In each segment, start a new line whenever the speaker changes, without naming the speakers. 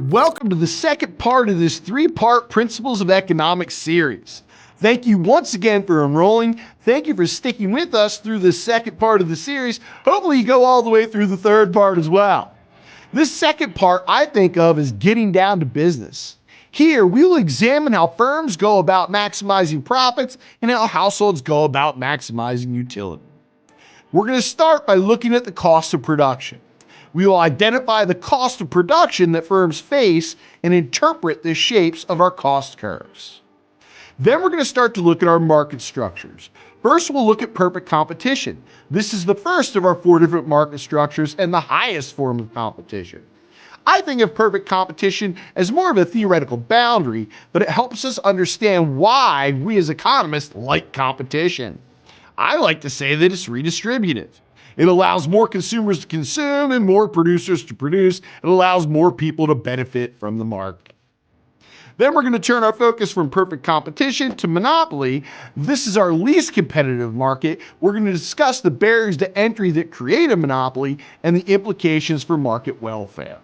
Welcome to the second part of this three-part Principles of Economics series. Thank you once again for enrolling. Thank you for sticking with us through the second part of the series. Hopefully you go all the way through the third part as well. This second part I think of as getting down to business. Here, we will examine how firms go about maximizing profits and how households go about maximizing utility. We're going to start by looking at the cost of production. We will identify the cost of production that firms face and interpret the shapes of our cost curves. Then we're going to start to look at our market structures. First, we'll look at perfect competition. This is the first of our four different market structures and the highest form of competition. I think of perfect competition as more of a theoretical boundary, but it helps us understand why we as economists like competition. I like to say that it's redistributive. It allows more consumers to consume and more producers to produce. It allows more people to benefit from the market. Then we're going to turn our focus from perfect competition to monopoly. This is our least competitive market. We're going to discuss the barriers to entry that create a monopoly and the implications for market welfare.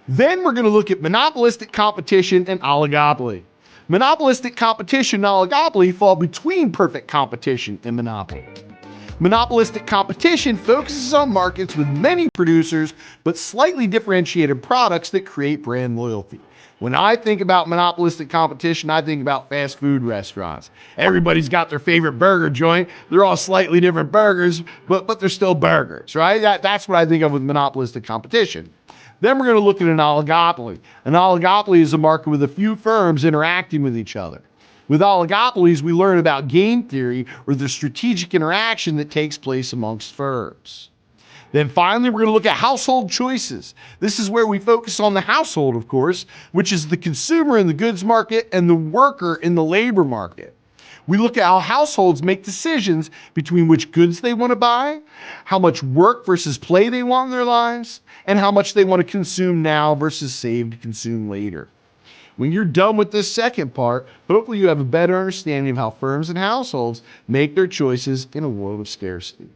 Then we're going to look at monopolistic competition and oligopoly. Monopolistic competition and oligopoly fall between perfect competition and monopoly. Monopolistic competition focuses on markets with many producers, but slightly differentiated products that create brand loyalty. When I think about monopolistic competition, I think about fast food restaurants. Everybody's got their favorite burger joint. They're all slightly different burgers, but they're still burgers, right? That's what I think of with monopolistic competition. Then we're going to look at an oligopoly. An oligopoly is a market with a few firms interacting with each other. With oligopolies, we learn about game theory, or the strategic interaction that takes place amongst firms. Then finally, we're going to look at household choices. This is where we focus on the household, of course, which is the consumer in the goods market and the worker in the labor market. We look at how households make decisions between which goods they want to buy, how much work versus play they want in their lives, and how much they want to consume now versus save to consume later. When you're done with this second part, hopefully you have a better understanding of how firms and households make their choices in a world of scarcity.